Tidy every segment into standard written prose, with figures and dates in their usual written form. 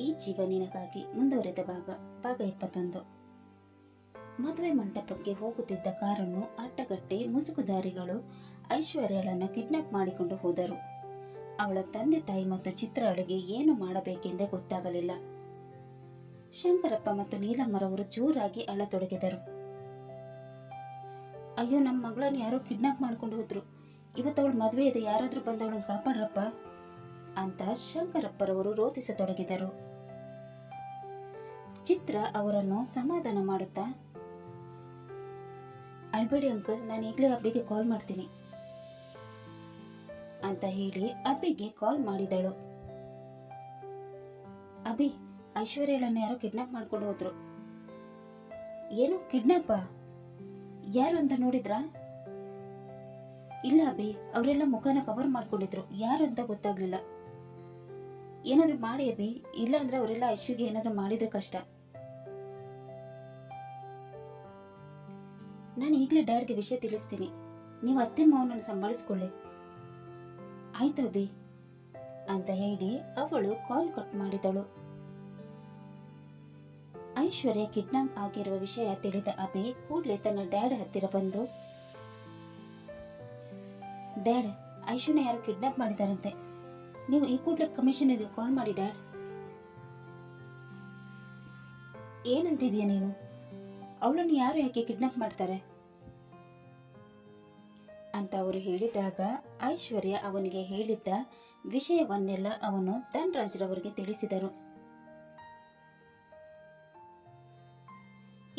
ಈ ಜೀವ ನಿನಗಾಗಿ ಮುಂದುವರೆದ ಭಾಗ 21. ಮದುವೆ ಮಂಟಪಕ್ಕೆ ಹೋಗುತ್ತಿದ್ದ ಕಾರನ್ನು ಅಡ್ಡಗಟ್ಟಿ ಮುಸುಕುಧಾರಿಗಳು ಐಶ್ವರ್ಯಳನ್ನು ಕಿಡ್ನಾಪ್ ಮಾಡಿಕೊಂಡು ಹೋದರು. ಅವಳ ತಂದೆ ತಾಯಿ ಮತ್ತು ಚಿತ್ರಳಿಗೆ ಏನು ಮಾಡಬೇಕೆಂದೇ ಗೊತ್ತಾಗಲಿಲ್ಲ. ಶಂಕರಪ್ಪ ಮತ್ತು ನೀಲಮ್ಮರವರು ಜೋರಾಗಿ ಅಳತೊಡಗಿದರು. ಅಯ್ಯೋ, ನಮ್ಮ ಮಗಳನ್ನು ಯಾರೋ ಕಿಡ್ನಾಪ್ ಮಾಡ್ಕೊಂಡು ಹೋದ್ರು, ಇವತ್ತು ಅವಳು ಮದುವೆ ಇದೆ, ಯಾರಾದ್ರೂ ಬಂದು ಅವಳನ್ನು ಕಾಪಾಡ್ರಪ್ಪ ಅಂತ ಶಂಕರಪ್ಪರವರು ರೋಧಿಸತೊಡಗಿದರು. ಚಿತ್ರ ಅವರನ್ನು ಸಮಾಧಾನ ಮಾಡುತ್ತಾ, ಅಳ್ಬೇಡಿ ಅಂಕಲ್, ನಾನು ಈಗಲೇ ಅಬ್ಬಿಗೆ ಕಾಲ್ ಮಾಡ್ತೀನಿ ಅಂತ ಹೇಳಿ ಅಬ್ಬಿಗೆ ಕಾಲ್ ಮಾಡಿದಳು. ಅಬ್ಬಿ, ಐಶ್ವರ್ಯಳನ್ನು ಯಾರೋ ಕಿಡ್ನಾಪ್ ಮಾಡ್ಕೊಂಡು ಹೋದ್ರು. ಏನು ಕಿಡ್ನಾಪ? ಯಾರು ಅಂತ ನೋಡಿದ್ರಾ? ಇಲ್ಲ ಅಬ್ಬಿ, ಅವರೆಲ್ಲ ಮುಖನ ಕವರ್ ಮಾಡ್ಕೊಂಡಿದ್ರು, ಯಾರು ಅಂತ ಗೊತ್ತಾಗ್ಲಿಲ್ಲ. ಏನಾದ್ರು ಮಾಡಿ ಅಬ್ಬಿ, ಇಲ್ಲ ಅಂದ್ರೆ ಅವರೆಲ್ಲ ಐಶ್ವಿಗೆ ಏನಾದ್ರು ಮಾಡಿದ್ರೆ ಕಷ್ಟ. ನಾನು ಈಗಲೇ ಡ್ಯಾಡ್ಗೆ ವಿಷಯ ತಿಳಿಸ್ತೀನಿ, ನೀವು ಅತ್ತೆ ಮಾವನನ್ನು ಸಂಭಾಳಿಸ್ಕೊಳ್ಳಿ. ಆಯ್ತು ಅಬ್ಬಿ ಅಂತ ಹೇಳಿ ಅವಳು ಕಾಲ್ ಕಟ್ ಮಾಡಿದಳು. ಐಶ್ವರ್ಯ ಕಿಡ್ನಾಪ್ ಆಗಿರುವ ವಿಷಯ ತಿಳಿದ ಅಭಿ ಕೂಡಲೇ ತನ್ನ ಡ್ಯಾಡ್ ಹತ್ತಿರ ಬಂದು, ಡ್ಯಾಡ್, ಐಶ್ವರ್ಯ ಯಾರು ಕಿಡ್ನಾಪ್ ಮಾಡಿದಾರಂತೆ, ನೀವು ಈ ಕೂಡಲೇ ಕಮಿಷನರ್ಗೆ ಕಾಲ್ ಮಾಡಿ ಡ್ಯಾಡ್. ಏನಂತಿದೀಯ ನೀನು? ಅವಳನ್ನು ಯಾರು ಯಾಕೆ ಕಿಡ್ನಾಪ್ ಮಾಡ್ತಾರೆ ಅಂತ ಅವರು ಹೇಳಿದಾಗ ಐಶ್ವರ್ಯ ಅವನಿಗೆ ಹೇಳಿದ್ದ ವಿಷಯವನ್ನೆಲ್ಲ ಅವನು ಧನ್ರಾಜ್ರವರಿಗೆ ತಿಳಿಸಿದರು.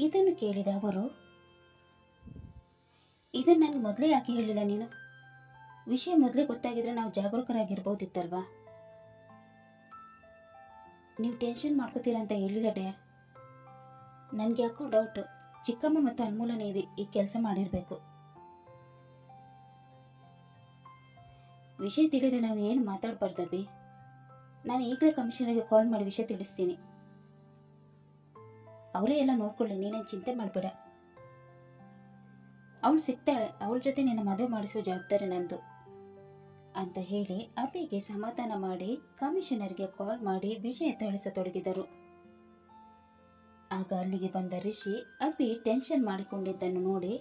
ಇದನ್ನು ಕೇಳಿದ ಅವರು, ಇದನ್ನು ನನಗೆ ಮೊದಲೇ ಯಾಕೆ ಹೇಳಿಲ್ಲ ನೀನು? ವಿಷಯ ಮೊದಲೇ ಗೊತ್ತಾಗಿದ್ರೆ ನಾವು ಜಾಗರೂಕರಾಗಿರ್ಬೋದಿತ್ತಲ್ವಾ? ನೀವು ಟೆನ್ಷನ್ ಮಾಡ್ಕೋತೀರಾ ಅಂತ ಹೇಳಿಲ್ಲ ಡ್ಯಾಡ್. ನನಗೆ ಯಾಕೋ ಡೌಟ್, ಚಿಕ್ಕಮ್ಮ ಮತ್ತು ಅನ್ಮೂಲ ನೀವಿ ಈ ಕೆಲಸ ಮಾಡಿರಬೇಕು. ವಿಷಯ ತಿಳಿದ್ರೆ ನಾವು ಏನು ಮಾತಾಡಬಾರ್ದಬ್ಬಿ. ನಾನು ಈಗಲೇ ಕಮಿಷನರ್ಗೆ ಕಾಲ್ ಮಾಡಿ ವಿಷಯ ತಿಳಿಸ್ತೀನಿ, ಅವರೇ ಎಲ್ಲ ನೋಡ್ಕೊಳ್ಳಿ, ನೀನೇನು ಚಿಂತೆ ಮಾಡಬೇಡ. ಅವಳು ಸಿಗ್ತಾಳೆ, ಅವಳ ಜೊತೆ ನಿನ್ನ ಮದುವೆ ಮಾಡಿಸುವ ಜವಾಬ್ದಾರಿ ನಂದು ಅಂತ ಹೇಳಿ ಅಬ್ಬಿಗೆ ಸಮಾಧಾನ ಮಾಡಿ ಕಮಿಷನರ್ಗೆ ಕಾಲ್ ಮಾಡಿ ವಿಷಯ ತಿಳಿಸತೊಡಗಿದರು. ಆಗ ಅಲ್ಲಿಗೆ ಬಂದ ರಿಷಿ ಅಬ್ಬಿ ಟೆನ್ಷನ್ ಮಾಡಿಕೊಂಡಿದ್ದನ್ನು ನೋಡಿ,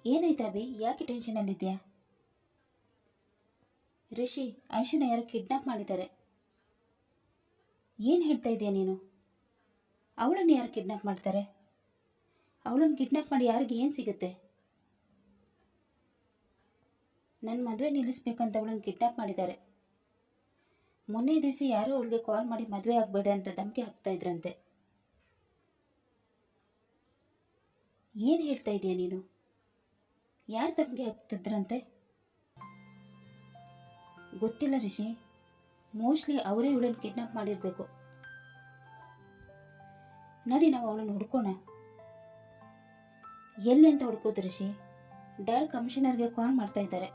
ಏನಾಯ್ತು ಅಬ್ಬಿ, ಯಾಕೆ ಟೆನ್ಷನ್ ಅಲ್ಲಿದ್ಯಾ? ರಿಷಿ, ಐಶುನ ಯಾರು ಕಿಡ್ನಾಪ್ ಮಾಡಿದ್ದಾರೆ. ಏನು ಹೇಳ್ತಾ ಇದೀಯ ನೀನು? ಅವಳನ್ನು ಯಾರು ಕಿಡ್ನಾಪ್ ಮಾಡ್ತಾರೆ? ಅವಳನ್ನು ಕಿಡ್ನಾಪ್ ಮಾಡಿ ಯಾರಿಗೆ ಏನು ಸಿಗುತ್ತೆ? ನನ್ನ ಮದುವೆ ನಿಲ್ಲಿಸ್ಬೇಕಂತ ಅವಳನ್ನು ಕಿಡ್ನಾಪ್ ಮಾಡಿದ್ದಾರೆ. ಮೊನ್ನೆ ದಿವಸ ಯಾರೋ ಅವಳಿಗೆ ಕಾಲ್ ಮಾಡಿ ಮದುವೆ ಆಗಬೇಡ ಅಂತ ಧಮಕಿ ಹಾಕ್ತಾ ಇದ್ರಂತೆ. ಏನು ಹೇಳ್ತಾ ಇದೀಯ ನೀನು? ಯಾರು ಧಮಕಿ ಹಾಕ್ತಿದ್ರಂತೆ? ಗೊತ್ತಿಲ್ಲ ರಿಷಿ, ಮೋಸ್ಟ್ಲಿ ಅವರೇ ಇವಳನ್ನು ಕಿಡ್ನಾಪ್ ಮಾಡಿರಬೇಕು. ನಡಿ, ನಾವು ಅವಳನ್ನು ಹುಡ್ಕೋಣ. ಎಲ್ಲಿ ಅಂತ ಹುಡ್ಕೋದು ರಿಷಿ? ಡ್ಯಾಡ್ ಕಮಿಷನರ್ಗೆ ಕಾಲ್ ಮಾಡ್ತಾ ಇದ್ದಾರೆ,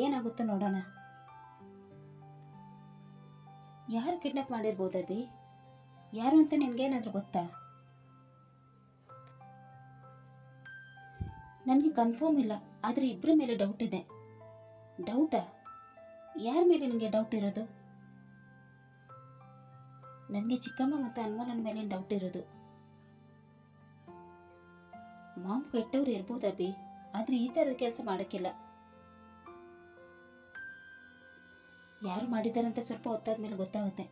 ಏನಾಗುತ್ತೋ ನೋಡೋಣ. ಯಾರು ಕಿಡ್ನಾಪ್ ಮಾಡಿರ್ಬೋದಬ್ಬಿ? ಯಾರು ಅಂತ ನಿನ್ಗೇನಾದ್ರೂ ಗೊತ್ತಾ? ನನಗೆ ಕನ್ಫರ್ಮ್ ಇಲ್ಲ, ಆದರೆ ಇಬ್ಬರ ಮೇಲೆ ಡೌಟ್ ಇದೆ. ಡೌಟಾ? ಯಾರ ಮೇಲೆ ನಿನಗೆ ಡೌಟ್ ಇರೋದು? ನನಗೆ ಚಿಕ್ಕಮ್ಮ ಮತ್ತು ಅನ್ಮೋಲನ ಮೇಲೆ ಡೌಟ್ ಇರೋದು. ಮಾಮ್ ಕೆಟ್ಟವ್ರು ಇರ್ಬೋದಬ್ಬಿ, ಆದರೆ ಈ ಥರದ ಕೆಲಸ ಮಾಡೋಕ್ಕಿಲ್ಲ. ಯಾರು ಮಾಡಿದ್ದಾರಂತ ಸ್ವಲ್ಪ ಹೊತ್ತಾದ್ಮೇಲೆ ಗೊತ್ತಾಗುತ್ತೆ.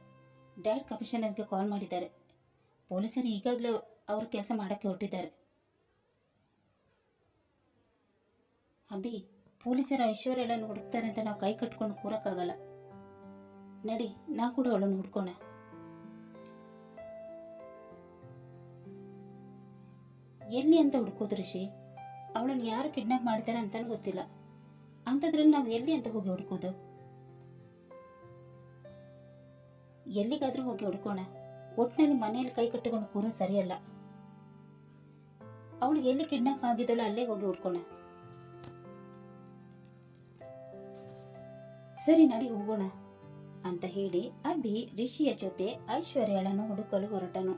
ಡ್ಯಾಡ್ ಕಮಿಷನರ್ಗೆ ಕಾಲ್ ಮಾಡಿದ್ದಾರೆ, ಪೊಲೀಸರು ಈಗಾಗಲೇ ಅವ್ರ ಕೆಲಸ ಮಾಡೋಕ್ಕೆ ಹೊರಟಿದ್ದಾರೆ. ಅಬ್ಬಿ, ಪೊಲೀಸರು ಐಶ್ವರ್ಯಳನ್ನು ಹುಡುಕ್ತಾರೆ ಅಂತ ನಾವು ಕೈ ಕಟ್ಕೊಂಡು ಕೂರಕ್ಕಾಗಲ್ಲ. ನಡಿ, ನಾ ಕೂಡ ಅವಳನ್ನು ಹುಡ್ಕೋಣ. ಎಲ್ಲಿ ಅಂತ ಹುಡ್ಕೋದು ರಿಷಿ? ಅವಳನ್ನು ಯಾರು ಕಿಡ್ನಾಪ್ ಮಾಡಿದ್ದಾರೆ ಅಂತಾನು ಗೊತ್ತಿಲ್ಲ, ಅಂಥದ್ರಲ್ಲಿ ನಾವು ಎಲ್ಲಿ ಅಂತ ಹೋಗಿ ಹುಡ್ಕೋದು? ಎಲ್ಲಿಗಾದ್ರೂ ಹೋಗಿ ಹುಡ್ಕೋಣ. ಒಟ್ಟಿನಲ್ಲಿ ಮನೆಯಲ್ಲಿ ಕೈ ಕಟ್ಟಿಕೊಂಡು ಕೂರೋದು ಸರಿಯಲ್ಲ. ಅವಳು ಎಲ್ಲಿ ಕಿಡ್ನಾಪ್ ಆಗಿದ್ದಳು ಅಲ್ಲೇ ಹೋಗಿ ಹುಡ್ಕೋಣ. ಸರಿ, ನಡಿ ಹೋಗೋಣ ಅಂತ ಹೇಳಿ ಅಬ್ಬಿ ರಿಷಿಯ ಜೊತೆ ಐಶ್ವರ್ಯಳನ್ನು ಹುಡುಕಲು ಹೊರಟನು.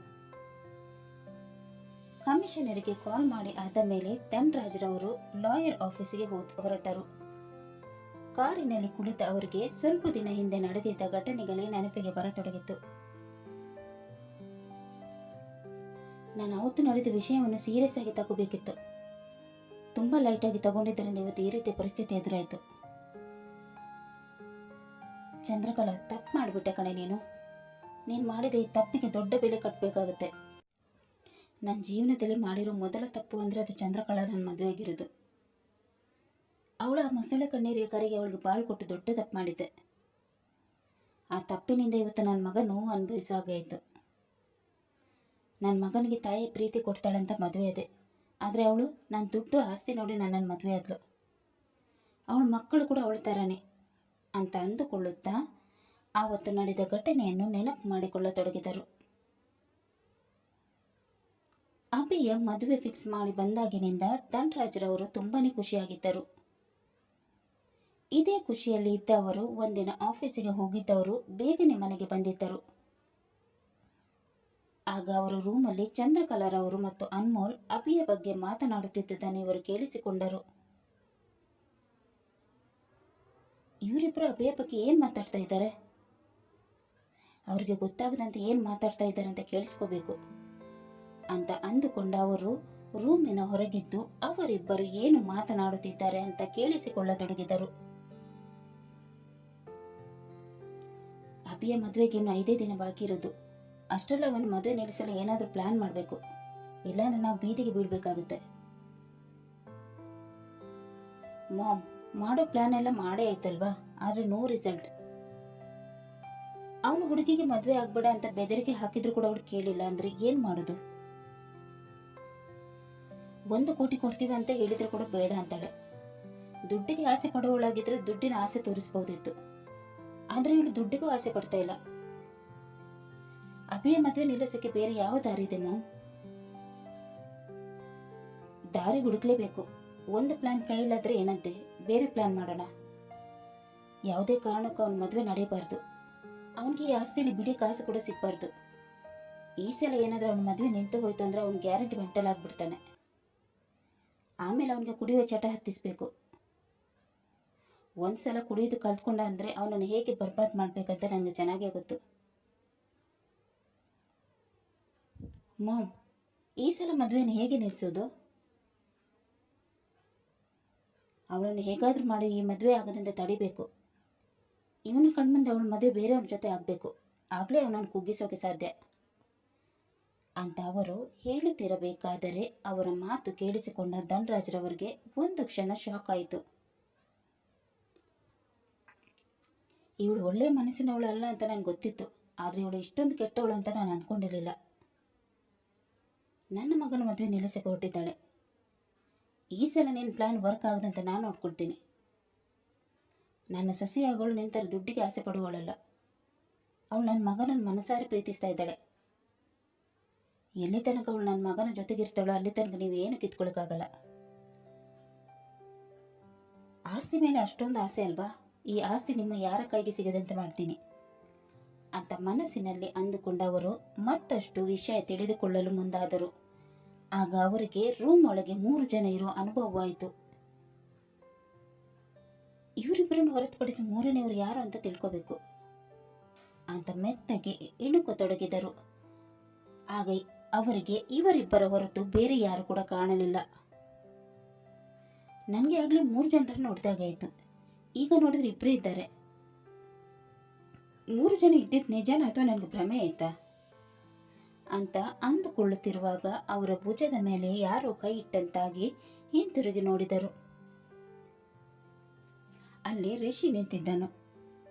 ಕಮಿಷನರಿಗೆ ಕಾಲ್ ಮಾಡಿ ಆದ ಮೇಲೆ ಧನ್ರಾಜ್ರವರು ಲಾಯರ್ ಆಫೀಸಿಗೆ ಹೊರಟರು. ಕಾರಿನಲ್ಲಿ ಕುಳಿತ ಅವರಿಗೆ ಸ್ವಲ್ಪ ದಿನ ಹಿಂದೆ ನಡೆದಿದ್ದ ಘಟನೆಗಳೇ ನೆನಪಿಗೆ ಬರತೊಡಗಿತ್ತು. ನಾನು ಅವತ್ತು ನಡೆದ ವಿಷಯವನ್ನು ಸೀರಿಯಸ್ ಆಗಿ ತಗೋಬೇಕಿತ್ತು. ತುಂಬಾ ಲೈಟ್ ಆಗಿ ತಗೊಂಡಿದ್ದರಿಂದ ಇವತ್ತು ಈ ರೀತಿಯ ಪರಿಸ್ಥಿತಿ ಎದುರಾಯಿತು. ಚಂದ್ರಕಲಾ, ತಪ್ಪು ಮಾಡಿಬಿಟ್ಟೆ ಕಣೆ. ನೀನು ಮಾಡಿದ ಈ ತಪ್ಪಿಗೆ ದೊಡ್ಡ ಬೆಲೆ ಕಟ್ಟಬೇಕಾಗುತ್ತೆ. ನನ್ನ ಜೀವನದಲ್ಲಿ ಮಾಡಿರೋ ಮೊದಲ ತಪ್ಪು ಅಂದರೆ ಅದು ಚಂದ್ರಕಲಾ ನನ್ನ ಮದುವೆ ಆಗಿರೋದು. ಅವಳ ಮೊಸಳೆ ಕಣ್ಣೀರಿಗೆ ಕರೆಗೆ ಅವಳಿಗೆ ಬಾಳು ಕೊಟ್ಟು ದೊಡ್ಡ ತಪ್ಪು ಮಾಡಿದ್ದೆ. ಆ ತಪ್ಪಿನಿಂದ ಇವತ್ತು ನನ್ನ ಮಗ ನೋವು ಅನುಭವಿಸೋ ಹಾಗೆ ಆಯಿತು. ನನ್ನ ಮಗನಿಗೆ ತಾಯಿ ಪ್ರೀತಿ ಕೊಡ್ತಾಳಂತ ಮದುವೆ ಅದೇ, ಆದರೆ ಅವಳು ನಾನು ದುಡ್ಡು ಆಸ್ತಿ ನೋಡಿ ನನ್ನನ್ನು ಮದುವೆ ಆದ್ಲು. ಅವಳ ಮಕ್ಕಳು ಕೂಡ ಅವಳ ಥರನೇ ಅಂತ ಅಂದುಕೊಳ್ಳುತ್ತಾ ಆವತ್ತು ನಡೆದ ಘಟನೆಯನ್ನು ನೆನಪು ಮಾಡಿಕೊಳ್ಳತೊಡಗಿದರು. ಅಭಿಯ ಮದುವೆ ಫಿಕ್ಸ್ ಮಾಡಿ ಬಂದಾಗಿನಿಂದ ಧನರಾಜ್ರವರು ತುಂಬಾನೇ ಖುಷಿಯಾಗಿದ್ದರು. ಇದೇ ಖುಷಿಯಲ್ಲಿ ಇದ್ದವರು ಒಂದಿನ ಆಫೀಸಿಗೆ ಹೋಗಿದ್ದವರು ಬೇಗನೆ ಮನೆಗೆ ಬಂದಿದ್ದರು. ಆಗ ಅವರ ರೂಮಲ್ಲಿ ಚಂದ್ರಕಲಾರವರು ಮತ್ತು ಅನ್ಮೋಲ್ ಅಭಿಯ ಬಗ್ಗೆ ಮಾತನಾಡುತ್ತಿದ್ದುದನ್ನು ಇವರು ಕೇಳಿಸಿಕೊಂಡರು. ಇವರಿಬ್ಬರು ಅಭಿಯ ಬಗ್ಗೆ ಏನು ಮಾತಾಡ್ತಾ ಇದ್ದಾರೆ? ಅವ್ರಿಗೆ ಗೊತ್ತಾಗದಂತೆ ಏನು ಮಾತಾಡ್ತಾ ಇದ್ದಾರೆ ಅಂತ ಕೇಳಿಸ್ಕೋಬೇಕು ಅಂತ ಅಂದುಕೊಂಡ ಅವರು ರೂಮಿನ ಹೊರಗಿದ್ದು ಅವರಿಬ್ಬರು ಏನು ಮಾತನಾಡುತ್ತಿದ್ದಾರೆ ಅಂತ ಕೇಳಿಸಿಕೊಳ್ಳತೊಡಗಿದರು. ಅಭಿಯ ಮದುವೆಗೆ ಇನ್ನು 5 ದಿನ ಬಾಕಿ ಇರೋದು. ಅಷ್ಟರಲ್ಲಿ ಅವನು ಮದುವೆ ನಿಲ್ಲಿಸಲು ಏನಾದರೂ ಪ್ಲಾನ್ ಮಾಡಬೇಕು, ಇಲ್ಲಾಂದ್ರೆ ನಾವು ಬೀದಿಗೆ ಬೀಳ್ಬೇಕಾಗುತ್ತೆ. ಮಾಮ್, ಮಾಡೋ ಪ್ಲಾನ್ ಎಲ್ಲ ಮಾಡೇ ಆಯ್ತಲ್ವಾ, ಆದ್ರೆ ನೋ ರಿಸಲ್ಟ್. ಅವನು ಹುಡುಗಿಗೆ ಮದುವೆ ಆಗ್ಬೇಡ ಅಂತ ಬೆದರಿಕೆ ಹಾಕಿದ್ರು ಕೂಡ ಅವಳು ಕೇಳಿಲ್ಲ ಅಂದ್ರೆ ಏನ್ ಮಾಡೋದು? 1 ಕೋಟಿ ಕೊಡ್ತೀವಿ ಅಂತ ಹೇಳಿದ್ರು ಕೂಡ ಬೇಡ ಅಂತಾಳೆ. ದುಡ್ಡಿಗೆ ಆಸೆ ಪಡುವವಳಾಗಿದ್ರೆ ದುಡ್ಡಿನ ಆಸೆ ತೋರಿಸಬಹುದಿತ್ತು, ಆದ್ರೆ ಇವಳು ದುಡ್ಡಿಗೂ ಆಸೆ ಪಡ್ತಾ ಇಲ್ಲ. ಅಭಿಯ ಮದುವೆ ನಿಲ್ಲಿಸಕ್ಕೆ ಬೇರೆ ಯಾವ ದಾರಿ ಇದೆ ಮಾಮ್? ದಾರಿ ಹುಡುಕ್ಲೇಬೇಕು. ಒಂದು ಪ್ಲಾನ್ ಫೇಲ್ ಆದ್ರೆ ಏನಂತೆ, ಬೇರೆ ಪ್ಲಾನ್ ಮಾಡೋಣ. ಯಾವುದೇ ಕಾರಣಕ್ಕೂ ಅವನ ಮದುವೆ ನಡೆಯಬಾರ್ದು. ಅವನಿಗೆ ಈ ಆಸ್ತಿಯಲ್ಲಿ ಬಿಡಿ ಕಾಸು ಕೂಡ ಸಿಗಬಾರ್ದು. ಈ ಸಲ ಏನಾದ್ರೂ ಅವನ ಮದುವೆ ನಿಂತು ಹೋಯ್ತು ಅಂದ್ರೆ ಅವ್ನು ಗ್ಯಾರಂಟಿ ಮೆಂಟಲ್ ಆಗ್ಬಿಡ್ತಾನೆ. ಆಮೇಲೆ ಅವನಿಗೆ ಕುಡಿಯುವ ಚಟ ಹತ್ತಿಸ್ಬೇಕು. ಒಂದ್ಸಲ ಕುಡಿಯೋದು ಕಲ್ತ್ಕೊಂಡ ಅಂದ್ರೆ ಅವನನ್ನು ಹೇಗೆ ಬರ್ಬಾದ್ ಮಾಡ್ಬೇಕಂತ ನನಗೆ ಚೆನ್ನಾಗೇ ಗೊತ್ತು. ಮಾಮ್, ಈ ಸಲ ಮದುವೆನ ಹೇಗೆ ನಿಲ್ಲಿಸೋದು? ಅವಳನ್ನು ಹೇಗಾದ್ರೂ ಮಾಡಿ ಈ ಮದುವೆ ಆಗದಿಂದ ತಡಿಬೇಕು. ಇವನ ಕಣ್ಮುಂದೆ ಅವಳ ಮದುವೆ ಬೇರೆಯವ್ರ ಜೊತೆ ಆಗಬೇಕು, ಆಗಲೇ ಅವನನ್ನು ಕುಗ್ಗಿಸೋಕೆ ಸಾಧ್ಯ ಅಂತ ಅವರು ಹೇಳುತ್ತಿರಬೇಕಾದರೆ ಅವರ ಮಾತು ಕೇಳಿಸಿಕೊಂಡ ಧನರಾಜ್ರವರಿಗೆ ಒಂದು ಕ್ಷಣ ಶಾಕ್ ಆಯಿತು. ಇವಳು ಒಳ್ಳೆಯ ಮನಸ್ಸಿನವಳು ಅಲ್ಲ ಅಂತ ನನಗೆ ಗೊತ್ತಿತ್ತು, ಆದರೆ ಇವಳು ಇಷ್ಟೊಂದು ಕೆಟ್ಟವಳು ಅಂತ ನಾನು ಅಂದ್ಕೊಂಡಿರಲಿಲ್ಲ. ನನ್ನ ಮಗನ ಮದುವೆ ನಿಲ್ಲಿಸಕ್ಕೆ ಹೊರಟಿದ್ದಾಳೆ. ಈ ಸಲ ನಿನ್ನ ಪ್ಲಾನ್ ವರ್ಕ್ ಆಗದಂತ ನಾನು ನೋಡ್ಕೊಳ್ತೀನಿ. ನನ್ನ ಸೊಸೆಯಾಗಳು ನಿಂತರ ದುಡ್ಡಿಗೆ ಆಸೆ ಪಡುವವಳಲ್ಲ. ಅವಳು ನನ್ನ ಮಗನನ್ನು ಮನಸಾರಿ ಪ್ರೀತಿಸ್ತಾ ಇದ್ದಾಳೆ. ಎಲ್ಲಿ ತನಕ ಅವಳು ನನ್ನ ಮಗನ ಜೊತೆಗಿರ್ತಾಳೋ ಅಲ್ಲಿ ತನಕ ನೀವು ಏನು ಕಿತ್ಕೊಳಕ್ಕಾಗಲ್ಲ. ಆಸ್ತಿ ಮೇಲೆ ಅಷ್ಟೊಂದು ಆಸೆ ಅಲ್ವಾ, ಈ ಆಸ್ತಿ ನಿಮ್ಮ ಯಾರ ಕೈಗೆ ಸಿಗದಂತೆ ಮಾಡ್ತೀನಿ ಅಂತ ಮನಸ್ಸಿನಲ್ಲಿ ಅಂದುಕೊಂಡವರು ಮತ್ತಷ್ಟು ವಿಷಯ ತಿಳಿದುಕೊಳ್ಳಲು ಮುಂದಾದರು. ಆಗ ಅವರಿಗೆ ರೂಮ್ ಒಳಗೆ 3 ಜನ ಇರೋ ಅನುಭವವಾಯಿತು. ಇವರಿಬ್ಬರನ್ನು ಹೊರತುಪಡಿಸಿ 3ನೇವರು ಯಾರು ಅಂತ ತಿಳ್ಕೋಬೇಕು ಅಂತ ಮೆತ್ತಗೆ ಇಣುಕತೊಡಗಿದರು. ಆಗ ಅವರಿಗೆ ಇವರಿಬ್ಬರ ಹೊರತು ಬೇರೆ ಯಾರು ಕೂಡ ಕಾಣಲಿಲ್ಲ. ನನಗೆ ಆಗಲೇ 3 ಜನರನ್ನು ನೋಡಿದಾಗಾಯಿತು, ಈಗ ನೋಡಿದ್ರೆ ಇಬ್ಬರೇ ಇದ್ದಾರೆ. 3 ಜನ ಇದ್ದಿದ್ದು ನಿಜಾನ ಅಥವಾ ನನಗೆ ಭ್ರಮೆ ಆಯ್ತಾ ಅಂತ ಅಂದುಕೊಳ್ಳುತ್ತಿರುವಾಗ ಅವರ ಭುಜದ ಮೇಲೆ ಯಾರೋ ಕೈ ಇಟ್ಟಂತಾಗಿ ಹಿಂತಿರುಗಿ ನೋಡಿದರು. ಅಲ್ಲಿ ರಿಷಿ ನಿಂತಿದ್ದನು.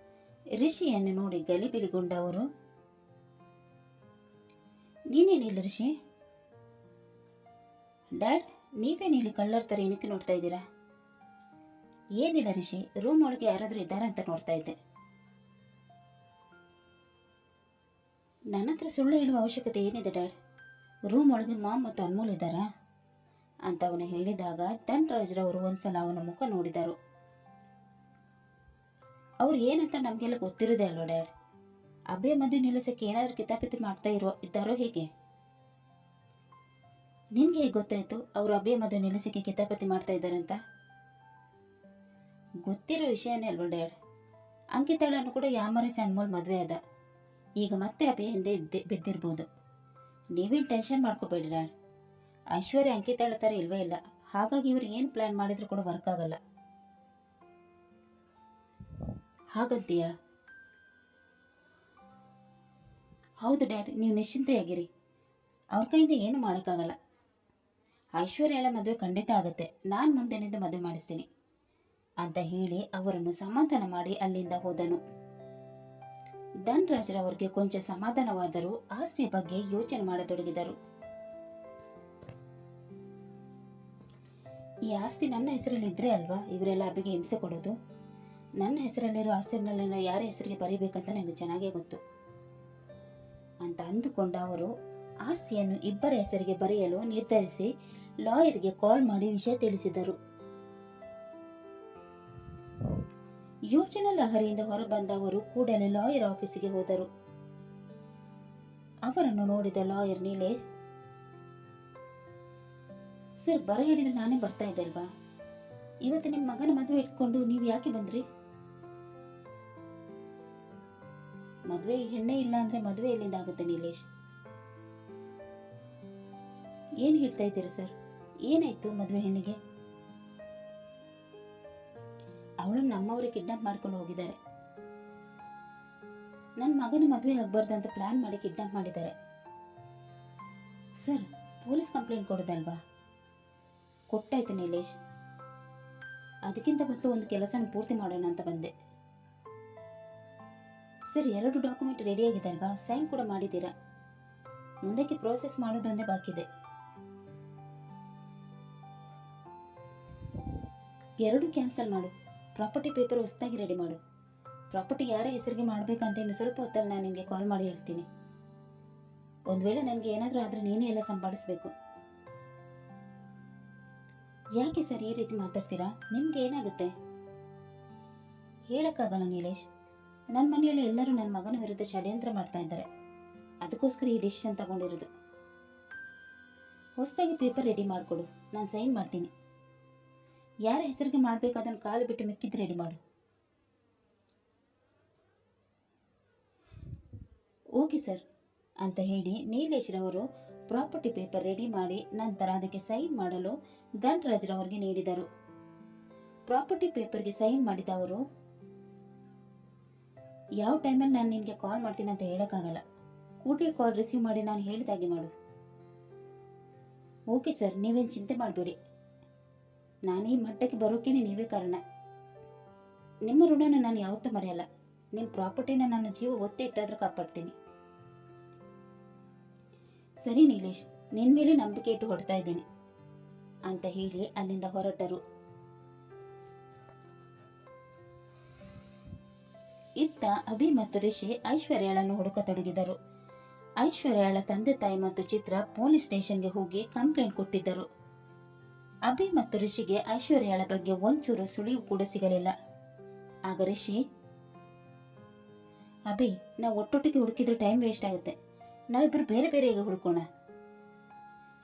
ರಿಷಿಯನ್ನು ನೋಡಿ ಗಲಿಬಿಲಿಗೊಂಡ ಅವರು, ನೀನೇನಿಲ್ಲ ರಿಷಿ? ಡ್ಯಾಡ್, ನೀವೇನಿಲ್ಲಿ ಕಳ್ಳರ ಥರ ಏನಕ್ಕೆ ನೋಡ್ತಾ ಇದ್ದೀರಾ? ಏನಿಲ್ಲ ರಿಷಿ, ರೂಮ್ ಒಳಗೆ ಯಾರಾದರೂ ಇದ್ದಾರಾ ಅಂತ ನೋಡ್ತಾ ಇದ್ದೆ. ನನ್ನ ಹತ್ರ ಸುಳ್ಳು ಹೇಳುವ ಅವಶ್ಯಕತೆ ಏನಿದೆ ಡ್ಯಾಡ್? ರೂಮ್ ಒಳಗೆ ಮಾಮ್ ಮತ್ತು ಅನ್ಮೋಲ್ ಇದ್ದಾರಾ ಅಂತ ಅವನು ಹೇಳಿದಾಗ ಧನರಾಜ್ರವರು ಒಂದ್ಸಲ ಅವನ ಮುಖ ನೋಡಿದರು. ಅವ್ರು ಏನಂತ ನಮಗೆಲ್ಲ ಗೊತ್ತಿರೋದೇ ಅಲ್ವಾ ಡ್ಯಾಡ್? ಅಭಯ ಮದುವೆ ನಿಲ್ಲಿಸಕ್ಕೆ ಏನಾದರೂ ಕಿತಾಪಿತಿ ಮಾಡ್ತಾ ಇದ್ದಾರೋ ಹೇಗೆ? ನಿನ್ಗೆ ಹೇಗೆ ಗೊತ್ತಾಯ್ತು ಅವರು ಅಭಯ ಮದುವೆ ನಿಲ್ಲಿಸಕ್ಕೆ ಕಿತಾಪತಿ ಮಾಡ್ತಾ ಇದ್ದಾರೆ ಅಂತ? ಗೊತ್ತಿರೋ ವಿಷಯನೇ ಅಲ್ವ ಡ್ಯಾಡ್. ಅಂಕಿತಾಳನ್ನು ಕೂಡ ಯಾಮರಿಸಿ ಅನ್ಮೋಲ್ ಮದುವೆ ಅದ. ಈಗ ಮತ್ತೆ ಅಭಿ ಹಿಂದೆ ಬಿದ್ದಿರ್ಬೋದು. ನೀವೇನು ಟೆನ್ಷನ್ ಮಾಡ್ಕೋಬೇಡಿ ಡ್ಯಾಡ್. ಐಶ್ವರ್ಯ ಅಂಕಿತಾಳ ಥರ ಇಲ್ವೇ ಇಲ್ಲ. ಹಾಗಾಗಿ ಇವ್ರು ಏನು ಪ್ಲ್ಯಾನ್ ಮಾಡಿದ್ರು ಕೂಡ ವರ್ಕ್ ಆಗಲ್ಲ. ಹಾಗಂತೀಯಾ? ಹೌದು ಡ್ಯಾಡ್, ನೀವು ನಿಶ್ಚಿಂತೆಯಾಗಿರಿ. ಅವ್ರ ಕೈಯಿಂದ ಏನು ಮಾಡೋಕ್ಕಾಗಲ್ಲ. ಐಶ್ವರ್ಯಳ ಮದುವೆ ಖಂಡಿತ ಆಗುತ್ತೆ. ನಾನು ಮುಂದೆನಿಂದ ಮದುವೆ ಮಾಡಿಸ್ತೀನಿ ಅಂತ ಹೇಳಿ ಅವರನ್ನು ಸಮಾಧಾನ ಮಾಡಿ ಅಲ್ಲಿಂದ ಹೋದನು. ಧನ್ರಾಜ್ರವರಿಗೆ ಕೊಂಚ ಸಮಾಧಾನವಾದರೂ ಆಸ್ತಿಯ ಬಗ್ಗೆ ಯೋಚನೆ ಮಾಡತೊಡಗಿದರು. ಈ ಆಸ್ತಿ ನನ್ನ ಹೆಸರಲ್ಲಿ ಇದ್ರೆ ಅಲ್ವಾ ಇವರೆಲ್ಲ ಅಭಿಗೆ ಹಿಂಸೆ ಕೊಡೋದು. ನನ್ನ ಹೆಸರಲ್ಲಿರೋ ಆಸ್ತಿನೆಲ್ಲ ಯಾರ ಹೆಸರಿಗೆ ಬರೀಬೇಕಂತ ನನಗೆ ಚೆನ್ನಾಗೇ ಗೊತ್ತು ಅಂತ ಅಂದುಕೊಂಡ ಅವರು ಆಸ್ತಿಯನ್ನು ಇಬ್ಬರ ಹೆಸರಿಗೆ ಬರೆಯಲು ನಿರ್ಧರಿಸಿ ಲಾಯರ್ಗೆ ಕಾಲ್ ಮಾಡಿ ವಿಷಯ ತಿಳಿಸಿದರು. ಯೋಚನಾ ಲಹರಿಯಿಂದ ಹೊರಬಂದ ಅವರು ಕೂಡಲೇ ಲಾಯರ್ ಆಫೀಸಿಗೆ ಹೋದರು. ಅವರನ್ನು ನೋಡಿದ ಲಾಯರ್ ನೀಲೇಶ್, ಸರ್ ಬರ ಹೇಳಿದ್ರೆ ನಾನೇ ಬರ್ತಾ ಇದ್ದೆ ಅಲ್ವಾ. ಇವತ್ತು ನಿಮ್ಮ ಮಗನ ಮದುವೆ ಇಟ್ಕೊಂಡು ನೀವು ಯಾಕೆ ಬಂದ್ರಿ? ಮದುವೆ ಹೆಣ್ಣೆ ಇಲ್ಲ ಅಂದ್ರೆ ಮದುವೆ ಎಲ್ಲಿಂದ ಆಗುತ್ತೆ ನೀಲೇಶ್? ಏನ್ ಹೇಳ್ತಾ ಇದ್ದೀರಾ ಸರ್? ಏನಾಯ್ತು ಮದುವೆ ಹೆಣ್ಣಿಗೆ? ಅವಳು ನಮ್ಮವರೇ ಕಿಡ್ನಾಪ್ ಮಾಡ್ಕೊಂಡು ಹೋಗಿದ್ದಾರೆ. ನನ್ನ ಮಗನ ಮದುವೆ ಆಗ್ಬಾರ್ದಂತ ಪ್ಲಾನ್ ಮಾಡಿ ಕಿಡ್ನಾಪ್ ಮಾಡಿದ್ದಾರೆ ಸರ್. ಪೊಲೀಸ್ ಕಂಪ್ಲೇಂಟ್ ಕೊಡೋದಲ್ವಾ? ಕೊಟ್ಟಾಯ್ತು ನೀಲೇಶ್. ಅದಕ್ಕಿಂತ ಮೊದಲು ಒಂದು ಕೆಲಸನ ಪೂರ್ತಿ ಮಾಡೋಣ ಅಂತ ಬಂದೆ ಸರ್. 2 ಡಾಕ್ಯುಮೆಂಟ್ ರೆಡಿ ಆಗಿದೆ ಅಲ್ವಾ? ಸೈನ್ ಕೂಡ ಮಾಡಿದ್ದೀರಾ. ಮುಂದಕ್ಕೆ ಪ್ರೋಸೆಸ್ ಮಾಡೋದೊಂದೇ ಬಾಕಿ ಇದೆ. 2 ಕ್ಯಾನ್ಸಲ್ ಮಾಡು. ಪ್ರಾಪರ್ಟಿ ಪೇಪರ್ ಹೊಸದಾಗಿ ರೆಡಿ ಮಾಡು. ಪ್ರಾಪರ್ಟಿ ಯಾರ ಹೆಸರಿಗೆ ಮಾಡಬೇಕಂತ ಇನ್ನು ಸ್ವಲ್ಪ ಹೊತ್ತಲ್ಲಿ ನಾನು ನಿಮಗೆ ಕಾಲ್ ಮಾಡಿ ಹೇಳ್ತೀನಿ. ಒಂದು ವೇಳೆ ನನಗೆ ಏನಾದರೂ ಆದರೆ ನೀನೇ ಎಲ್ಲ ಸಂಭಾಳಿಸ್ಬೇಕು. ಯಾಕೆ ಸರ್ ಈ ರೀತಿ ಮಾತಾಡ್ತೀರಾ? ನಿಮ್ಗೆ ಏನಾಗುತ್ತೆ? ಹೇಳಕ್ಕಾಗಲ್ಲ ನೀಲೇಶ್. ನನ್ನ ಮನೆಯಲ್ಲಿ ಎಲ್ಲರೂ ನನ್ನ ಮಗನ ವಿರುದ್ಧ ಷಡ್ಯಂತ್ರ ಮಾಡ್ತಾ ಇದ್ದಾರೆ. ಅದಕ್ಕೋಸ್ಕರ ಈ ಡಿಸಿಷನ್ ತಗೊಂಡಿರೋದು. ಹೊಸದಾಗಿ ಪೇಪರ್ ರೆಡಿ ಮಾಡಿಕೊಡು, ನಾನು ಸೈನ್ ಮಾಡ್ತೀನಿ. ಯಾರ ಹೆಸರಿಗೆ ಮಾಡಬೇಕು ಅದನ್ನು ಕಾಲು ಬಿಟ್ಟು ಮಿಕ್ಕಿದ್ದು ರೆಡಿ ಮಾಡು. ಓಕೆ ಸರ್ ಅಂತ ಹೇಳಿ ನೀಲೇಶ್ರವರು ಪ್ರಾಪರ್ಟಿ ಪೇಪರ್ ರೆಡಿ ಮಾಡಿ ನಂತರ ಅದಕ್ಕೆ ಸೈನ್ ಮಾಡಲು ಧನ್ರಾಜ್ರವರಿಗೆ ನೀಡಿದರು. ಪ್ರಾಪರ್ಟಿ ಪೇಪರ್ಗೆ ಸೈನ್ ಮಾಡಿದ ಅವರು, ಯಾವ ಟೈಮಲ್ಲಿ ನಾನು ನಿನಗೆ ಕಾಲ್ ಮಾಡ್ತೀನಿ ಅಂತ ಹೇಳೋಕ್ಕಾಗಲ್ಲ. ಕೂಡಲೇ ಕಾಲ್ ರಿಸೀವ್ ಮಾಡಿ ನಾನು ಹೇಳಿದಾಗೆ ಮಾಡು. ಓಕೆ ಸರ್, ನೀವೇನು ಚಿಂತೆ ಮಾಡಬೇಡಿ. ನಾನು ಈ ಮಟ್ಟಕ್ಕೆ ಬರೋಕ್ಕೇನೆ ನೀವೇ ಕಾರಣ. ನಿಮ್ಮ ಋಣನ ನಾನು ಯಾವತ್ತೂ ಮರೆಯಲ್ಲ. ನಿಮ್ಮ ಪ್ರಾಪರ್ಟಿನ ನನ್ನ ಜೀವ ಒತ್ತೆ ಇಟ್ಟಾದ್ರೂ ಕಾಪಾಡ್ತೀನಿ. ಸರಿ ನೀಲೇಶ್, ನಿನ್ನ ಮೇಲೆ ನಂಬಿಕೆ ಇಟ್ಟು ಹೊಡ್ತಾ ಇದ್ದೀನಿ ಅಂತ ಹೇಳಿ ಅಲ್ಲಿಂದ ಹೊರಟರು. ಇತ್ತ ಅಭಿ ಮತ್ತು ರಿಷಿ ಐಶ್ವರ್ಯಳನ್ನು ಹುಡುಕತೊಡಗಿದರು. ಐಶ್ವರ್ಯಳ ತಂದೆ ತಾಯಿ ಮತ್ತು ಚಿತ್ರ ಪೊಲೀಸ್ ಸ್ಟೇಷನ್ಗೆ ಹೋಗಿ ಕಂಪ್ಲೇಂಟ್ ಕೊಟ್ಟಿದ್ದರು. ಅಭಿ ಮತ್ತು ರಿಷಿಗೆ ಐಶ್ವರ್ಯಳ ಬಗ್ಗೆ ಒಂಚೂರು ಸುಳಿವು ಕೂಡ ಸಿಗಲಿಲ್ಲ. ಆಗ ರಿಷಿ, ಅಭಿ, ನಾವು ಒಟ್ಟೊಟ್ಟಿಗೆ ಹುಡುಕಿದ್ರೆ ಟೈಮ್ ವೇಸ್ಟ್ ಆಗುತ್ತೆ. ನಾವಿಬ್ಬರು ಬೇರೆ ಬೇರೆ ಈಗ ಹುಡುಕೋಣ.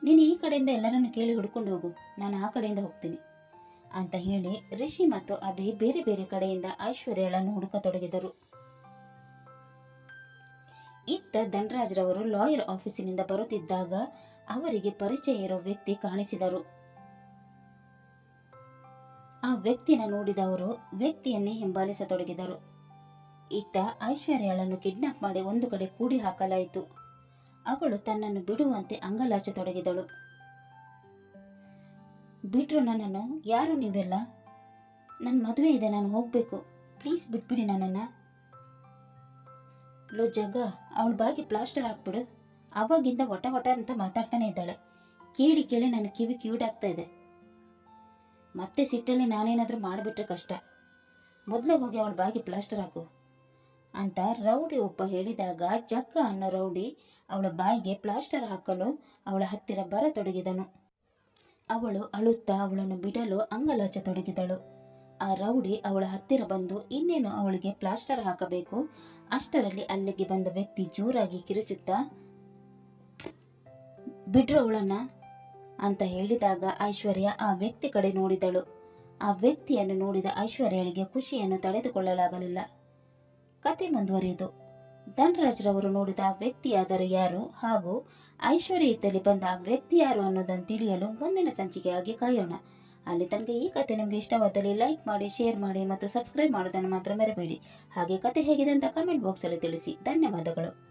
ನೀನು ಈ ಕಡೆಯಿಂದ ಎಲ್ಲರನ್ನು ಕೇಳಿ ಹುಡ್ಕೊಂಡು ಹೋಗು, ನಾನು ಆ ಕಡೆಯಿಂದ ಹೋಗ್ತೀನಿ ಅಂತ ಹೇಳಿ ರಿಷಿ ಮತ್ತು ಅಭಿ ಬೇರೆ ಬೇರೆ ಕಡೆಯಿಂದ ಐಶ್ವರ್ಯಳನ್ನು ಹುಡುಕತೊಡಗಿದರು. ಇತ್ತ ಧನ್ರಾಜ್ರವರು ಲಾಯರ್ ಆಫೀಸಿನಿಂದ ಬರುತ್ತಿದ್ದಾಗ ಅವರಿಗೆ ಪರಿಚಯ ಇರೋ ವ್ಯಕ್ತಿ ಕಾಣಿಸಿದರು. ಆ ವ್ಯಕ್ತಿನ ನೋಡಿದ ಅವರು ವ್ಯಕ್ತಿಯನ್ನೇ ಹಿಂಬಾಲಿಸತೊಡಗಿದರು. ಇತ್ತ ಐಶ್ವರ್ಯಳನ್ನು ಕಿಡ್ನಾಪ್ ಮಾಡಿ ಒಂದು ಕಡೆ ಕೂಡಿ ಹಾಕಲಾಯಿತು. ಅವಳು ತನ್ನನ್ನು ಬಿಡುವಂತೆ ಅಂಗಲಾಚತೊಡಗಿದಳು. ಬಿಟ್ರು ನನ್ನನ್ನು? ಯಾರು ನೀವೆಲ್ಲ? ನನ್ನ ಮದುವೆ ಇದೆ, ನಾನು ಹೋಗ್ಬೇಕು, ಪ್ಲೀಸ್ ಬಿಟ್ಬಿಡಿ ನನ್ನನ್ನು. ಲೋ ಜಗ್ಗ, ಅವಳ ಬಾಗಿ ಪ್ಲಾಸ್ಟರ್ ಹಾಕ್ಬಿಡು. ಅವಾಗಿಂದ ವಟ ವಟ ಅಂತ ಮಾತಾಡ್ತಾನೆ ಇದ್ದಾಳೆ. ಕೇಳಿ ಕೇಳಿ ನನ್ನ ಕಿವಿ ಕಿವಿಡಾಗ್ತಾ ಇದೆ. ಮತ್ತೆ ಸಿಟ್ಟಲ್ಲಿ ನಾನೇನಾದರೂ ಮಾಡಿಬಿಟ್ರೆ ಕಷ್ಟ. ಮೊದಲೇ ಹೋಗಿ ಅವಳ ಬಾಗಿ ಪ್ಲಾಸ್ಟರ್ ಹಾಕು ಅಂತ ರೌಡಿ ಒಬ್ಬ ಹೇಳಿದಾಗ ಜಗ್ಗ ಅನ್ನೋ ರೌಡಿ ಅವಳ ಬಾಯಿಗೆ ಪ್ಲಾಸ್ಟರ್ ಹಾಕಲು ಅವಳ ಹತ್ತಿರ ಬರತೊಡಗಿದನು. ಅವಳು ಅಳುತ್ತಾ ಅವಳನ್ನು ಬಿಡಲು ಅಂಗಲಾಚತೊಡಗಿದಳು. ಆ ರೌಡಿ ಅವಳ ಹತ್ತಿರ ಬಂದು ಇನ್ನೇನು ಅವಳಿಗೆ ಪ್ಲಾಸ್ಟರ್ ಹಾಕಬೇಕು. ಅಷ್ಟರಲ್ಲಿ ಅಲ್ಲಿಗೆ ಬಂದ ವ್ಯಕ್ತಿ ಜೋರಾಗಿ ಕಿರುಚುತ್ತಾ, ಬಿಡ್ರು ಅವಳನ್ನ ಅಂತ ಹೇಳಿದಾಗ ಐಶ್ವರ್ಯ ಆ ವ್ಯಕ್ತಿ ಕಡೆ ನೋಡಿದಳು. ಆ ವ್ಯಕ್ತಿಯನ್ನು ನೋಡಿದ ಐಶ್ವರ್ಯಳಿಗೆ ಖುಷಿಯನ್ನು ತಡೆದುಕೊಳ್ಳಲಾಗಲಿಲ್ಲ. ಕತೆ ಮುಂದುವರಿಯಿತು. ಧನರಾಜ್ರವರು ನೋಡಿದ ಆ ವ್ಯಕ್ತಿಯಾದರೂ ಯಾರು ಹಾಗೂ ಐಶ್ವರ್ಯ ಇದ್ದಲ್ಲಿ ಬಂದ ಆ ವ್ಯಕ್ತಿ ಯಾರು ಅನ್ನೋದನ್ನು ತಿಳಿಯಲು ಮುಂದಿನ ಸಂಚಿಕೆಯಾಗಿ ಕಾಯೋಣ. ಅಲ್ಲಿ ತನಕ ಈ ಕತೆ ನಿಮಗೆ ಇಷ್ಟವಾದಲ್ಲಿ ಲೈಕ್ ಮಾಡಿ, ಶೇರ್ ಮಾಡಿ ಮತ್ತು ಸಬ್ಸ್ಕ್ರೈಬ್ ಮಾಡೋದನ್ನು ಮಾತ್ರ ಮರೆಯಬೇಡಿ. ಹಾಗೆ ಕತೆ ಹೇಗಿದೆ ಅಂತ ಕಮೆಂಟ್ ಬಾಕ್ಸಲ್ಲಿ ತಿಳಿಸಿ. ಧನ್ಯವಾದಗಳು.